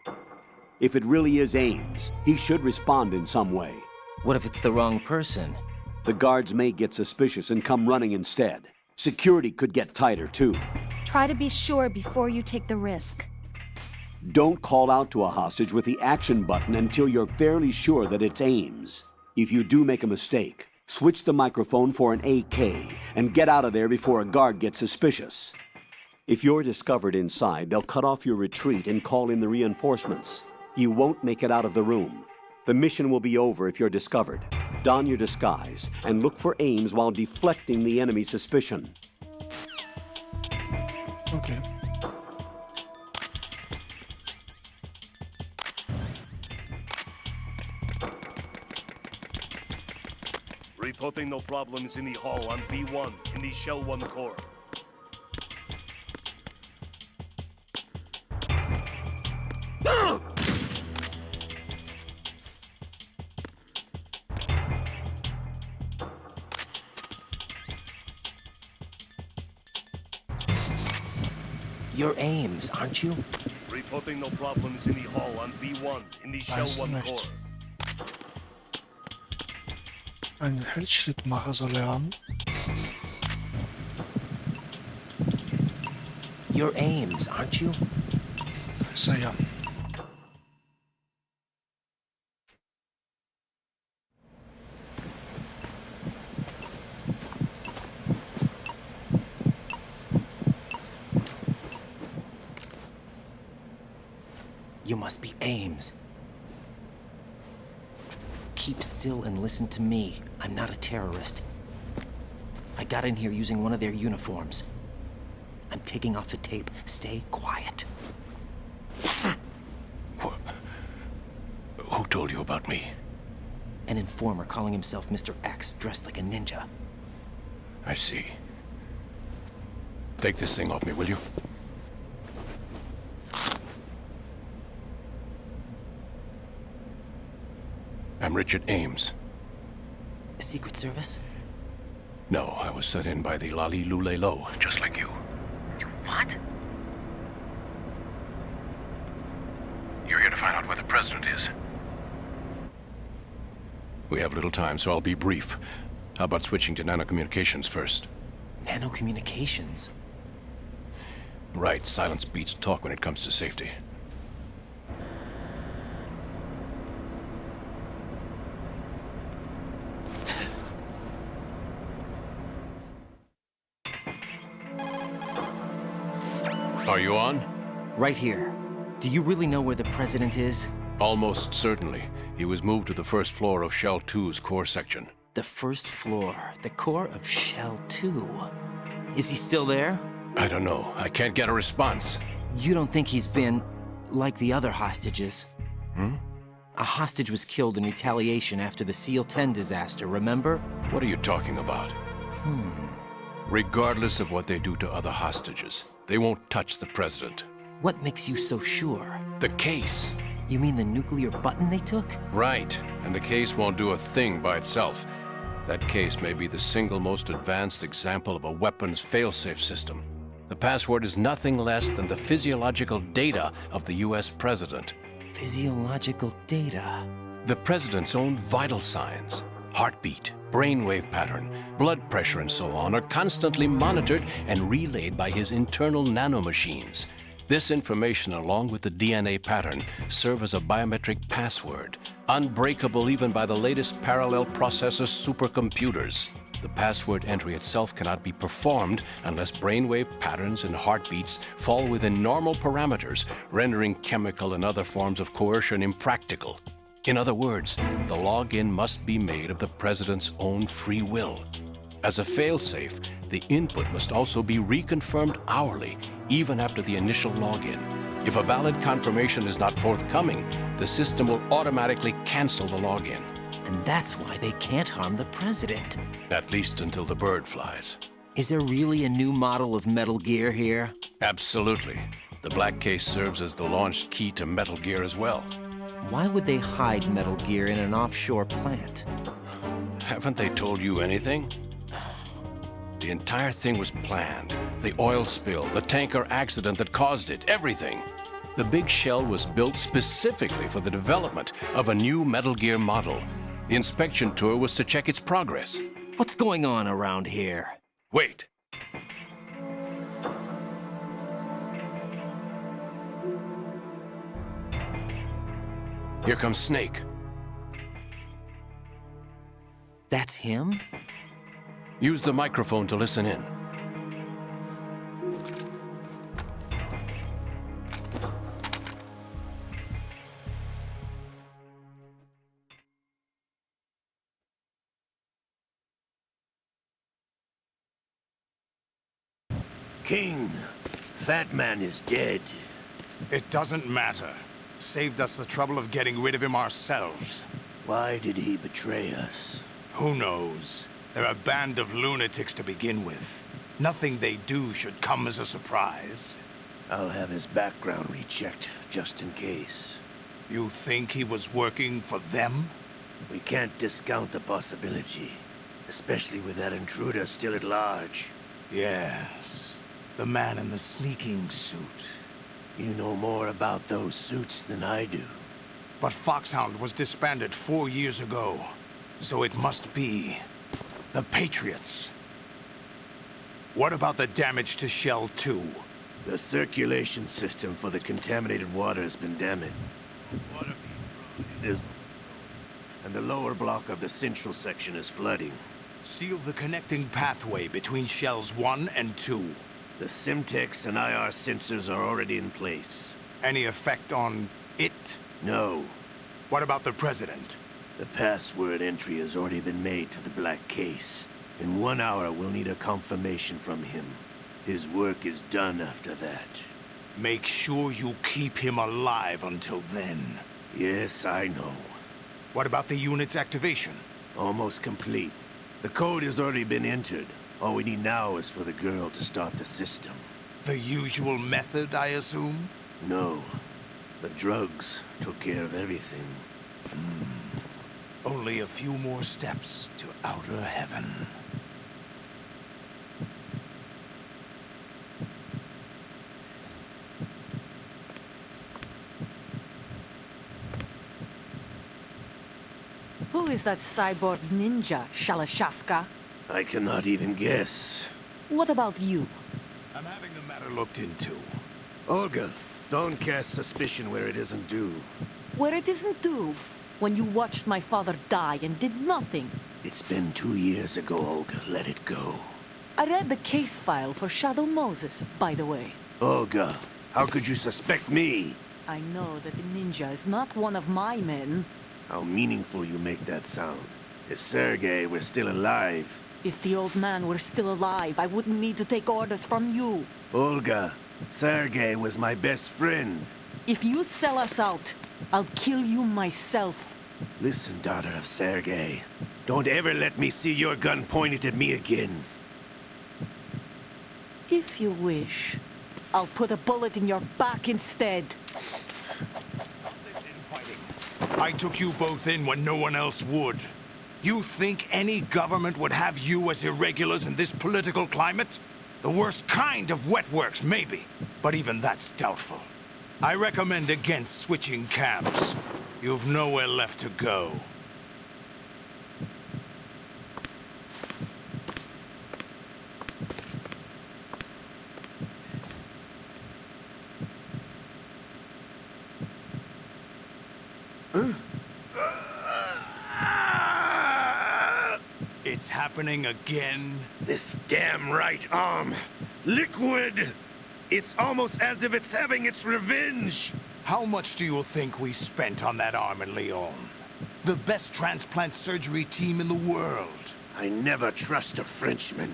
If it really is Ames, he should respond in some way. What if it's the wrong person? The guards may get suspicious and come running instead. Security could get tighter, too. Try to be sure before you take the risk. Don't call out to a hostage with the action button until you're fairly sure that it's Ames. If you do make a mistake, switch the microphone for an AK and get out of there before a guard gets suspicious. If you're discovered inside, they'll cut off your retreat and call in the reinforcements. You won't make it out of the room. The mission will be over if you're discovered. Don your disguise and look for Ames while deflecting the enemy's suspicion. Okay. Reporting no problems in the hall on B1 in the Shell 1 core. You're Ames, aren't you? Reporting no problems in the hall on B1 in the Shell 1 core. Einen Heldschrittmacher soll er haben. You're Ames, aren't you? Ist er ja. You must be Ames. Keep still and listen to me. I'm not a terrorist. I got in here using one of their uniforms. I'm taking off the tape. Stay quiet. Who told you about me? An informer calling himself Mr. X, dressed like a ninja. I see. Take this thing off me, will you? I'm Richard Ames. Secret Service? No, I was sent in by the Lali Lule Lo, just like you. What? You're here to find out where the president is. We have little time, so I'll be brief. How about switching to nanocommunications first? Nanocommunications? Right, silence beats talk when it comes to safety. Are you on? Right here. Do you really know where the president is? Almost certainly. He was moved to the first floor of Shell 2's core section. The first floor, the core of Shell 2. Is he still there? I don't know. I can't get a response. You don't think he's been like the other hostages? Hmm? A hostage was killed in retaliation after the SEAL 10 disaster, remember? What are you talking about? Regardless of what they do to other hostages, they won't touch the president. What makes you so sure? The case. You mean the nuclear button they took? Right, and the case won't do a thing by itself. That case may be the single most advanced example of a weapons failsafe system. The password is nothing less than the physiological data of the US president. Physiological data? The president's own vital signs, heartbeat, brainwave pattern, blood pressure, and so on are constantly monitored and relayed by his internal nanomachines. This information, along with the DNA pattern, serve as a biometric password, unbreakable even by the latest parallel processor supercomputers. The password entry itself cannot be performed unless brainwave patterns and heartbeats fall within normal parameters, rendering chemical and other forms of coercion impractical. In other words, the login must be made of the president's own free will. As a failsafe, the input must also be reconfirmed hourly, even after the initial login. If a valid confirmation is not forthcoming, the system will automatically cancel the login. And that's why they can't harm the president. At least until the bird flies. Is there really a new model of Metal Gear here? Absolutely. The black case serves as the launch key to Metal Gear as well. Why would they hide Metal Gear in an offshore plant? Haven't they told you anything? The entire thing was planned. The oil spill, the tanker accident that caused it, everything. The big shell was built specifically for the development of a new Metal Gear model. The inspection tour was to check its progress. What's going on around here? Wait. Here comes Snake. That's him? Use the microphone to listen in. King, Fat Man is dead. It doesn't matter. Saved us the trouble of getting rid of him ourselves. Why did he betray us? Who knows? They're a band of lunatics to begin with. Nothing they do should come as a surprise. I'll have his background rechecked, just in case. You think he was working for them? We can't discount the possibility. Especially with that intruder still at large. Yes. The man in the sneaking suit. You know more about those suits than I do. But Foxhound was disbanded 4 years ago. So it must be the Patriots. What about the damage to Shell 2? The circulation system for the contaminated water has been damaged. Water being and the lower block of the central section is flooding. Seal the connecting pathway between Shells 1 and 2. The Simtex and IR sensors are already in place. Any effect on it? No. What about the President? The password entry has already been made to the black case. In 1 hour, we'll need a confirmation from him. His work is done after that. Make sure you keep him alive until then. Yes, I know. What about the unit's activation? Almost complete. The code has already been entered. All we need now is for the girl to start the system. The usual method, I assume? No. The drugs took care of everything. Only a few more steps to outer heaven. Who is that cyborg ninja, Shalashaska? I cannot even guess. What about you? I'm having the matter looked into. Olga, don't cast suspicion where it isn't due. Where it isn't due? When you watched my father die and did nothing. It's been 2 years ago, Olga. Let it go. I read the case file for Shadow Moses, by the way. Olga, how could you suspect me? I know that the ninja is not one of my men. How meaningful you make that sound. If Sergei were still alive... If the old man were still alive, I wouldn't need to take orders from you. Olga, Sergei was my best friend. If you sell us out, I'll kill you myself. Listen, daughter of Sergei. Don't ever let me see your gun pointed at me again. If you wish, I'll put a bullet in your back instead. I took you both in when no one else would. You think any government would have you as irregulars in this political climate? The worst kind of wet works, maybe. But even that's doubtful. I recommend against switching camps. You've nowhere left to go. It's happening again? This damn right arm. Liquid! It's almost as if it's having its revenge! How much do you think we spent on that arm in Lyon? The best transplant surgery team in the world. I never trust a Frenchman.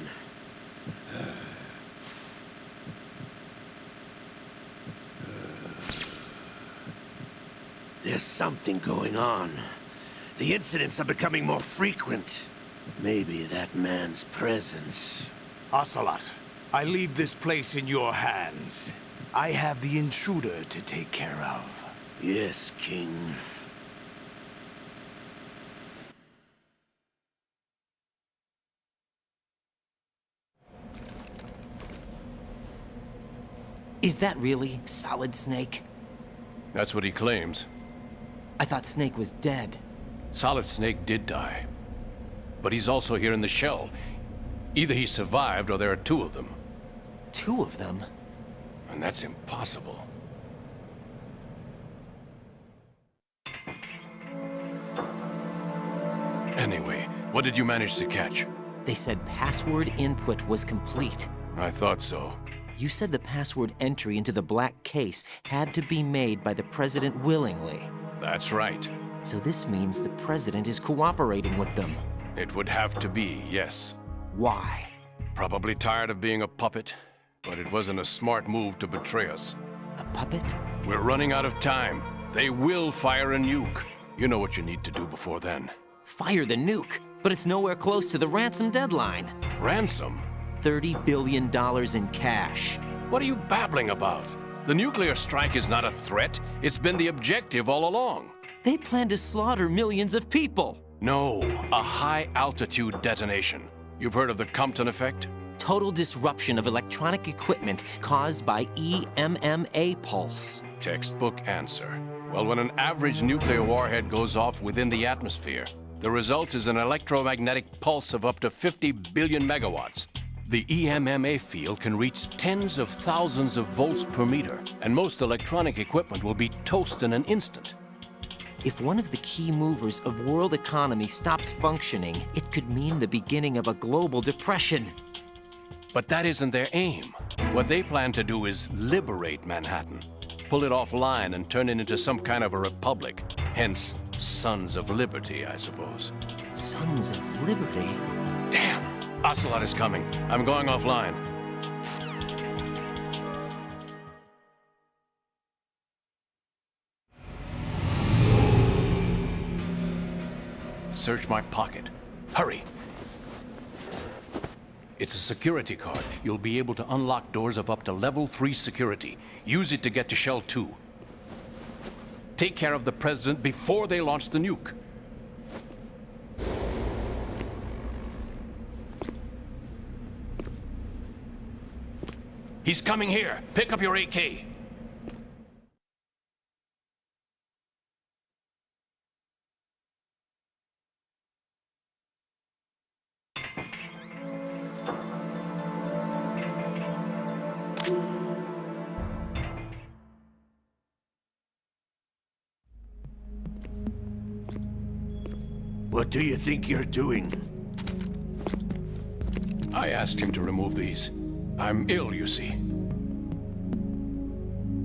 There's something going on. The incidents are becoming more frequent. Maybe that man's presence. Ocelot, I leave this place in your hands. I have the intruder to take care of. Yes, King. Is that really Solid Snake? That's what he claims. I thought Snake was dead. Solid Snake did die. But he's also here in the shell. Either he survived or there are two of them. Two of them? And that's impossible. Anyway, what did you manage to catch? They said password input was complete. I thought so. You said the password entry into the black case had to be made by the president willingly. That's right. So this means the president is cooperating with them. It would have to be, yes. Why? Probably tired of being a puppet, but it wasn't a smart move to betray us. A puppet? We're running out of time. They will fire a nuke. You know what you need to do before then. Fire the nuke? But it's nowhere close to the ransom deadline. Ransom? $30 billion in cash. What are you babbling about? The nuclear strike is not a threat. It's been the objective all along. They plan to slaughter millions of people. No, a high-altitude detonation. You've heard of the Compton effect? Total disruption of electronic equipment caused by EMMA pulse. Textbook answer. Well, when an average nuclear warhead goes off within the atmosphere, the result is an electromagnetic pulse of up to 50 billion megawatts. The EMMA field can reach tens of thousands of volts per meter, and most electronic equipment will be toast in an instant. If one of the key movers of world economy stops functioning, it could mean the beginning of a global depression. But that isn't their aim. What they plan to do is liberate Manhattan, pull it offline and turn it into some kind of a republic. Hence, Sons of Liberty, I suppose. Sons of Liberty? Damn! Ocelot is coming. I'm going offline. Search my pocket. Hurry! It's a security card. You'll be able to unlock doors of up to level 3 security. Use it to get to Shell 2. Take care of the president before they launch the nuke. He's coming here. Pick up your AK. What do you think you're doing? I asked him to remove these. I'm ill, you see.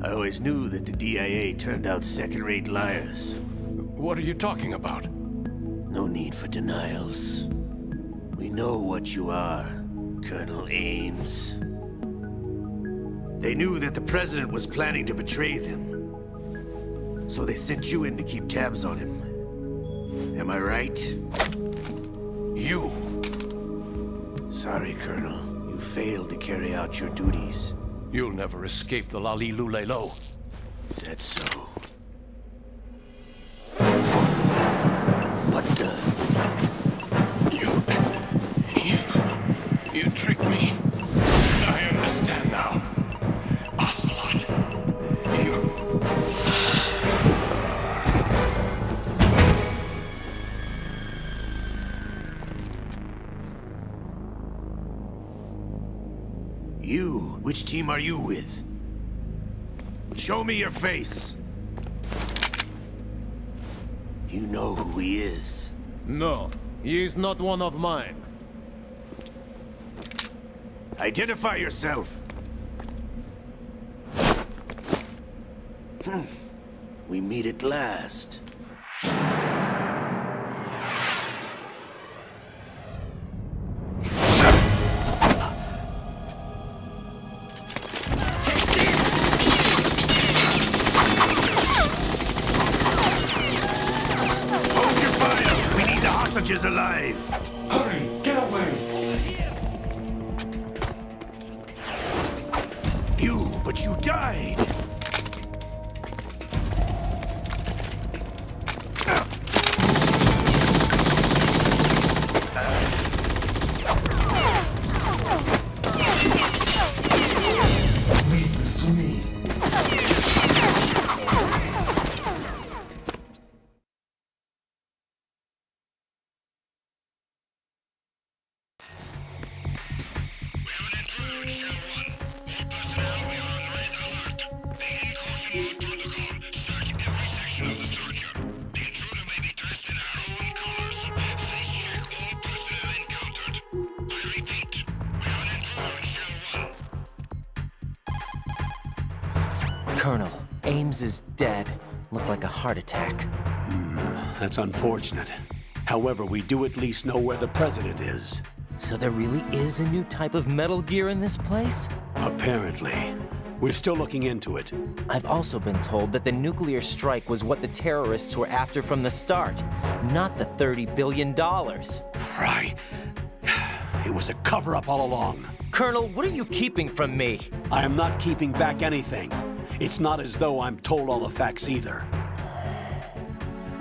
I always knew that the DIA turned out second-rate liars. What are you talking about? No need for denials. We know what you are, Colonel Ames. They knew that the President was planning to betray them. So they sent you in to keep tabs on him. Am I right? You. Sorry, Colonel. You failed to carry out your duties. You'll never escape the Lali Lulelo. Is that so? What the? You tricked me. I understand now. Ocelot. You? Which team are you with? Show me your face. You know who he is. No, he is not one of mine. Identify yourself. We meet at last. Hold your fire! We need the hostages alive! Hurry! Get away! But you died! Leave this to me. Colonel, Ames is dead. Looked like a heart attack. That's unfortunate. However, we do at least know where the President is. So there really is a new type of Metal Gear in this place? Apparently. We're still looking into it. I've also been told that the nuclear strike was what the terrorists were after from the start, not the $30 billion. Right. It was a cover-up all along. Colonel, what are you keeping from me? I am not keeping back anything. It's not as though I'm told all the facts either.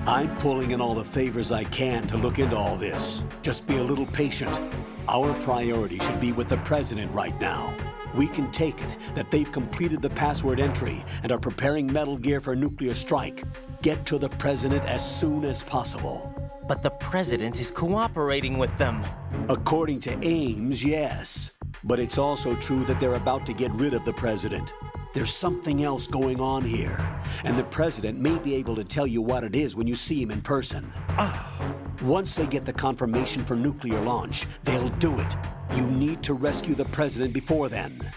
I'm pulling in all the favors I can to look into all this. Just be a little patient. Our priority should be with the President right now. We can take it that they've completed the password entry and are preparing Metal Gear for a nuclear strike. Get to the President as soon as possible. But the President is cooperating with them. According to Ames, yes. But it's also true that they're about to get rid of the President. There's something else going on here, and the President may be able to tell you what it is when you see him in person. Once they get the confirmation for nuclear launch, they'll do it. You need to rescue the President before then.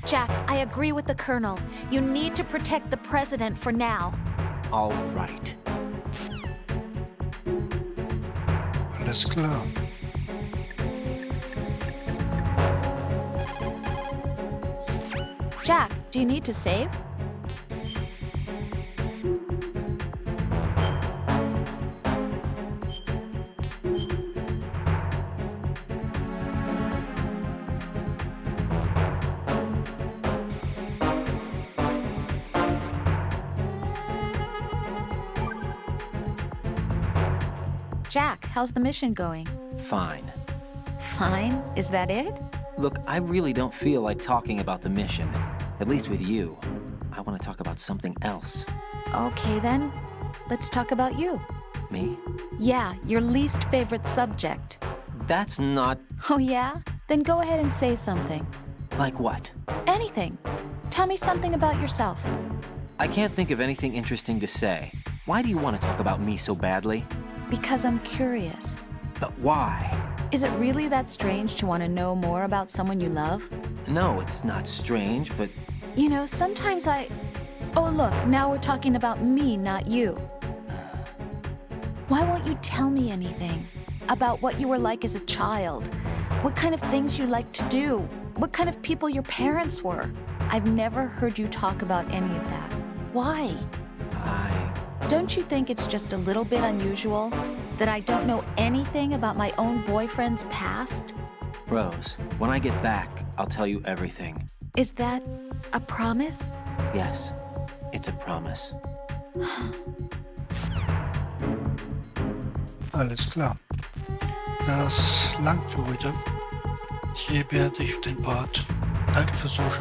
Jack, I agree with the Colonel. You need to protect the President for now. All right. Alles klar. Jack, do you need to save? Jack, how's the mission going? Fine. Fine? Is that it? Look, I really don't feel like talking about the mission. At least with you. I want to talk about something else. Okay then, let's talk about you. Me? Yeah, your least favorite subject. That's not... Oh yeah? Then go ahead and say something. Like what? Anything. Tell me something about yourself. I can't think of anything interesting to say. Why do you want to talk about me so badly? Because I'm curious. But why? Is it really that strange to want to know more about someone you love? No, it's not strange, but... You know, sometimes Oh, look, now we're talking about me, not you. Why won't you tell me anything? About what you were like as a child? What kind of things you liked to do? What kind of people your parents were? I've never heard you talk about any of that. Why? Don't you think it's just a little bit unusual that I don't know anything about my own boyfriend's past? Rose, when I get back, I'll tell you everything. Is that a promise? Yes, it's a promise. Alles klar. Das langt für heute. Hier beende ich den Part. Danke fürs Zuschauen.